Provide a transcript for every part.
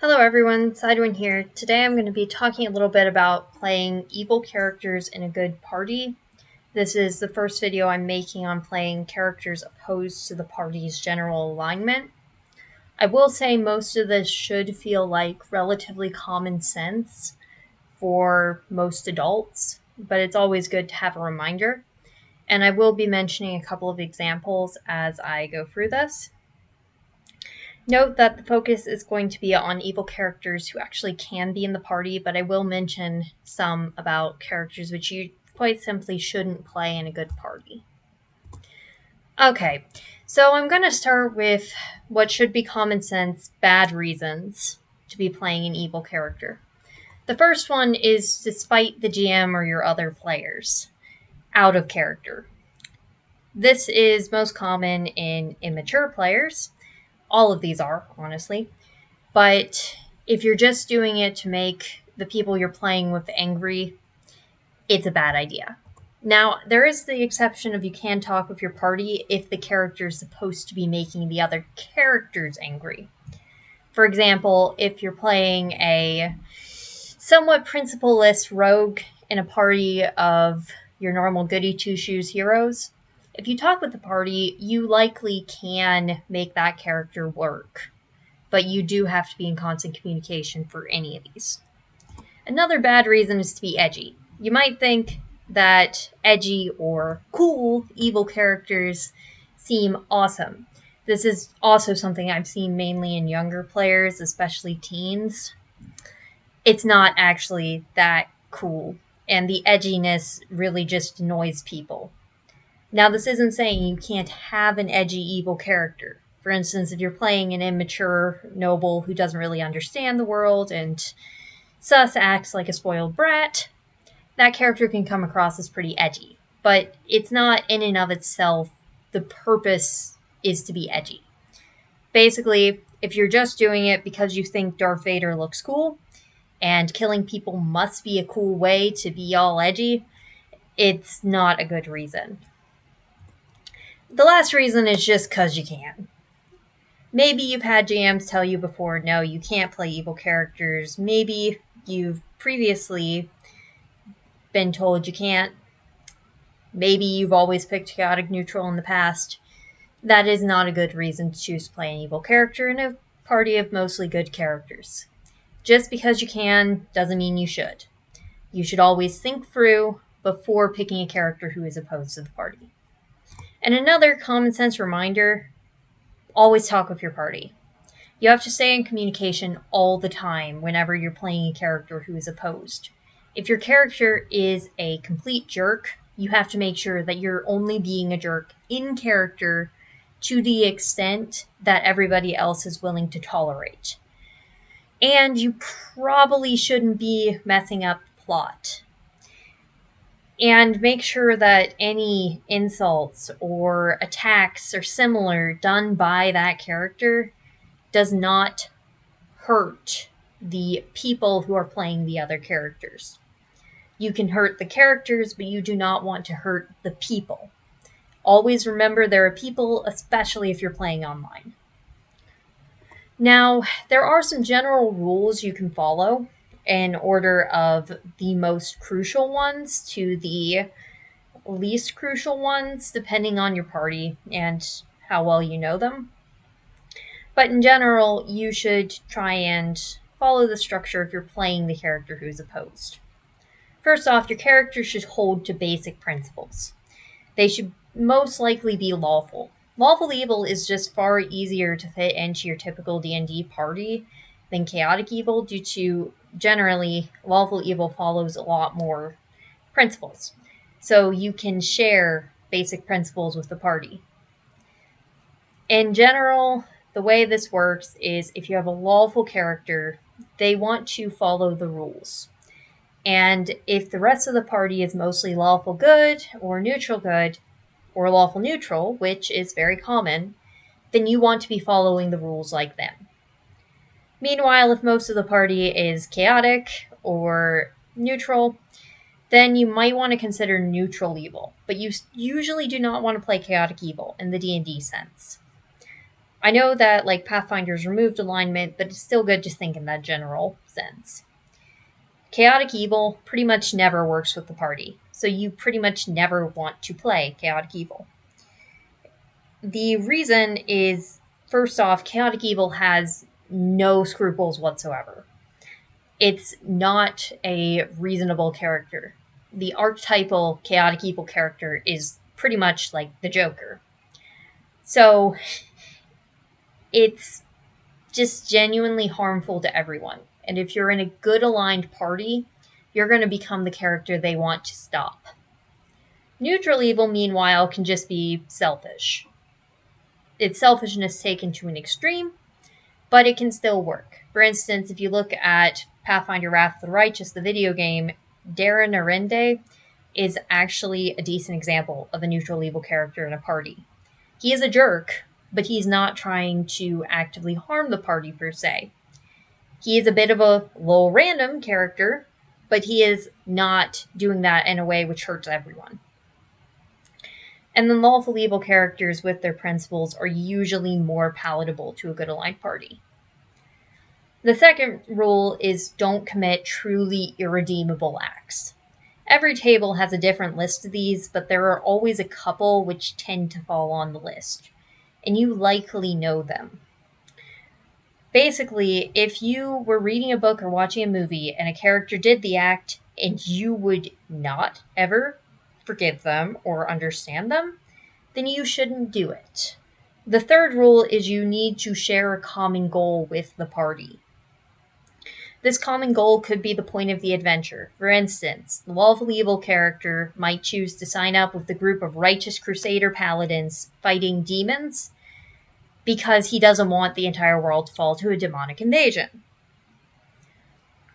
Hello everyone, Sidewin here. Today I'm going to be talking a little bit about playing evil characters in a good party. This is the first video I'm making on playing characters opposed to the party's general alignment. I will say most of this should feel like relatively common sense for most adults, but it's always good to have a reminder. And I will be mentioning a couple of examples as I go through this. Note that the focus is going to be on evil characters who actually can be in the party, but I will mention some about characters which you quite simply shouldn't play in a good party. Okay, so I'm going to start with what should be common sense bad reasons to be playing an evil character. The first one is to spite the GM or your other players. Out of character. This is most common in immature players. All of these are, honestly. But if you're just doing it to make the people you're playing with angry, it's a bad idea. Now, there is the exception of you can talk with your party if the character is supposed to be making the other characters angry. For example, if you're playing a somewhat principle-less rogue in a party of your normal goody two-shoes heroes, if you talk with the party, you likely can make that character work. But you do have to be in constant communication for any of these. Another bad reason is to be edgy. You might think that edgy or cool evil characters seem awesome. This is also something I've seen mainly in younger players, especially teens. It's not actually that cool, and the edginess really just annoys people. Now, this isn't saying you can't have an edgy evil character. For instance, if you're playing an immature noble who doesn't really understand the world and sus acts like a spoiled brat, that character can come across as pretty edgy. But it's not in and of itself the purpose is to be edgy. Basically, if you're just doing it because you think Darth Vader looks cool and killing people must be a cool way to be all edgy, it's not a good reason. The last reason is just because you can. Maybe you've had GMs tell you before, no, you can't play evil characters. Maybe you've previously been told you can't. Maybe you've always picked chaotic neutral in the past. That is not a good reason to choose to play an evil character in a party of mostly good characters. Just because you can doesn't mean you should. You should always think through before picking a character who is opposed to the party. And another common sense reminder, always talk with your party. You have to stay in communication all the time whenever you're playing a character who is opposed. If your character is a complete jerk, you have to make sure that you're only being a jerk in character to the extent that everybody else is willing to tolerate. And you probably shouldn't be messing up the plot. And make sure that any insults or attacks or similar done by that character does not hurt the people who are playing the other characters. You can hurt the characters, but you do not want to hurt the people. Always remember there are people, especially if you're playing online. Now, there are some general rules you can follow in order of the most crucial ones to the least crucial ones, depending on your party and how well you know them. But in general, you should try and follow the structure if you're playing the character who's opposed. First off, your character should hold to basic principles. They should most likely be lawful. Lawful evil is just far easier to fit into your typical D&D party than chaotic evil due to, generally, lawful evil follows a lot more principles. So you can share basic principles with the party. In general, the way this works is if you have a lawful character, they want to follow the rules. And if the rest of the party is mostly lawful good, or lawful neutral, which is very common, then you want to be following the rules like them. Meanwhile, if most of the party is chaotic or neutral, then you might want to consider neutral evil, but you usually do not want to play chaotic evil in the D&D sense. I know that like Pathfinder's removed alignment, but it's still good to think in that general sense. Chaotic Evil pretty much never works with the party, so you pretty much never want to play Chaotic Evil. The reason is, first off, Chaotic Evil has no scruples whatsoever. It's not a reasonable character. The archetypal Chaotic Evil character is pretty much like the Joker. So it's just genuinely harmful to everyone. And if you're in a good aligned party, you're going to become the character they want to stop. Neutral evil, meanwhile, can just be selfish. It's selfishness taken to an extreme, but it can still work. For instance, if you look at Pathfinder Wrath of the Righteous, the video game, Darren Arende is actually a decent example of a neutral evil character in a party. He is a jerk, but he's not trying to actively harm the party per se. He is a bit of a little random character, but he is not doing that in a way which hurts everyone. And then lawful evil characters with their principles are usually more palatable to a good aligned party. The second rule is don't commit truly irredeemable acts. Every table has a different list of these, but there are always a couple which tend to fall on the list, and you likely know them. Basically, if you were reading a book or watching a movie and a character did the act and you would not ever forgive them or understand them, then you shouldn't do it. The third rule is you need to share a common goal with the party. This common goal could be the point of the adventure. For instance, the lawful evil character might choose to sign up with the group of righteous crusader paladins fighting demons because he doesn't want the entire world to fall to a demonic invasion.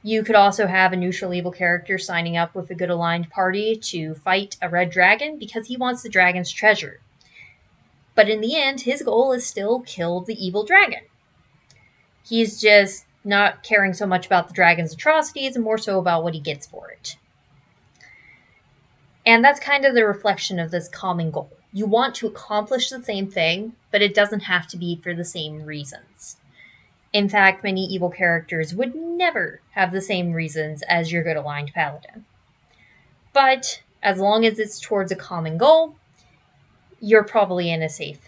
You could also have a neutral evil character signing up with a good aligned party to fight a red dragon because he wants the dragon's treasure. But in the end, his goal is still kill the evil dragon. He's just not caring so much about the dragon's atrocities and more so about what he gets for it. And that's kind of the reflection of this common goal. You want to accomplish the same thing, but it doesn't have to be for the same reasons. In fact, many evil characters would never have the same reasons as your good aligned paladin. But as long as it's towards a common goal, you're probably in a safe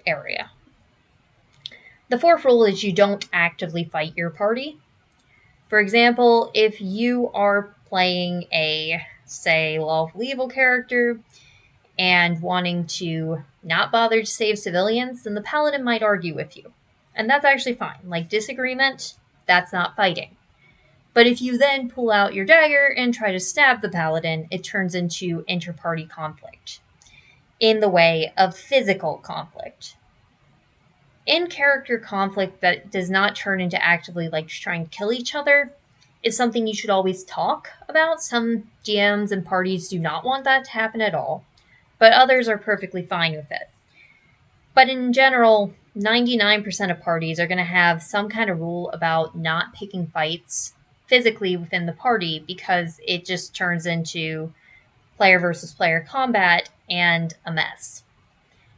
area. The fourth rule is you don't actively fight your party. For example, if you are playing a, say, lawful evil character and wanting to not bother to save civilians, then the paladin might argue with you. And that's actually fine. Like, disagreement, that's not fighting. But if you then pull out your dagger and try to stab the paladin, it turns into inter-party conflict in the way of physical conflict. In-character conflict that does not turn into actively like trying to kill each other is something you should always talk about. Some GMs and parties do not want that to happen at all, but others are perfectly fine with it. But in general, 99% of parties are going to have some kind of rule about not picking fights physically within the party because it just turns into player versus player combat and a mess.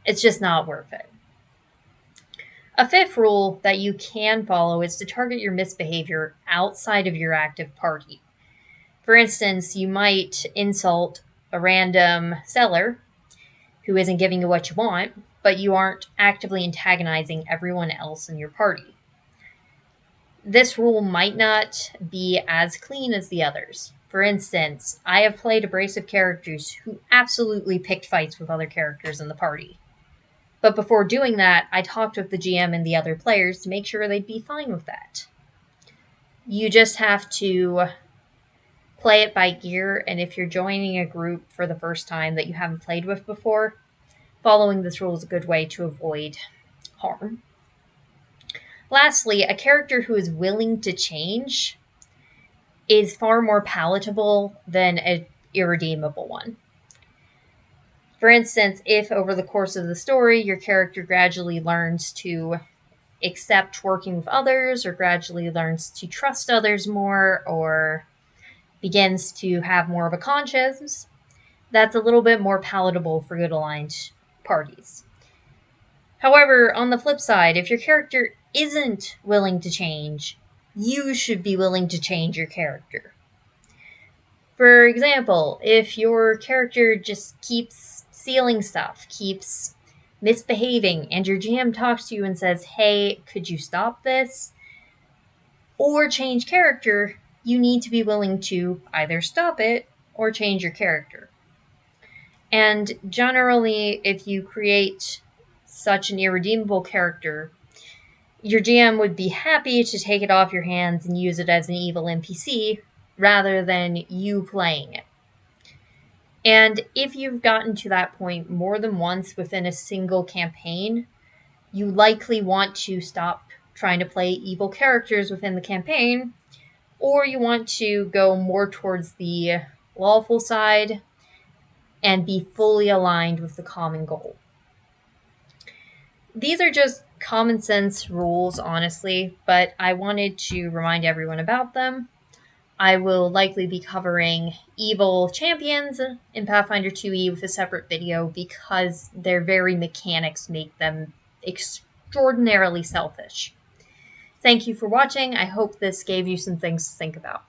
It's just not worth it. A fifth rule that you can follow is to target your misbehavior outside of your active party. For instance, you might insult a random seller who isn't giving you what you want, but you aren't actively antagonizing everyone else in your party. This rule might not be as clean as the others. For instance, I have played abrasive characters who absolutely picked fights with other characters in the party. But before doing that, I talked with the GM and the other players to make sure they'd be fine with that. You just have to play it by ear, and if you're joining a group for the first time that you haven't played with before, following this rule is a good way to avoid harm. Lastly, a character who is willing to change is far more palatable than an irredeemable one. For instance, if over the course of the story, your character gradually learns to accept working with others, or gradually learns to trust others more, or begins to have more of a conscience, that's a little bit more palatable for good aligned parties. However, on the flip side, if your character isn't willing to change, you should be willing to change your character. For example, if your character just keeps stealing stuff, keeps misbehaving, and your GM talks to you and says, hey, could you stop this? Or change character, you need to be willing to either stop it or change your character. And generally, if you create such an irredeemable character, your GM would be happy to take it off your hands and use it as an evil NPC rather than you playing it. And if you've gotten to that point more than once within a single campaign, you likely want to stop trying to play evil characters within the campaign, or you want to go more towards the lawful side and be fully aligned with the common goal. These are just common sense rules, honestly, but I wanted to remind everyone about them. I will likely be covering evil champions in Pathfinder 2e with a separate video because their very mechanics make them extraordinarily selfish. Thank you for watching. I hope this gave you some things to think about.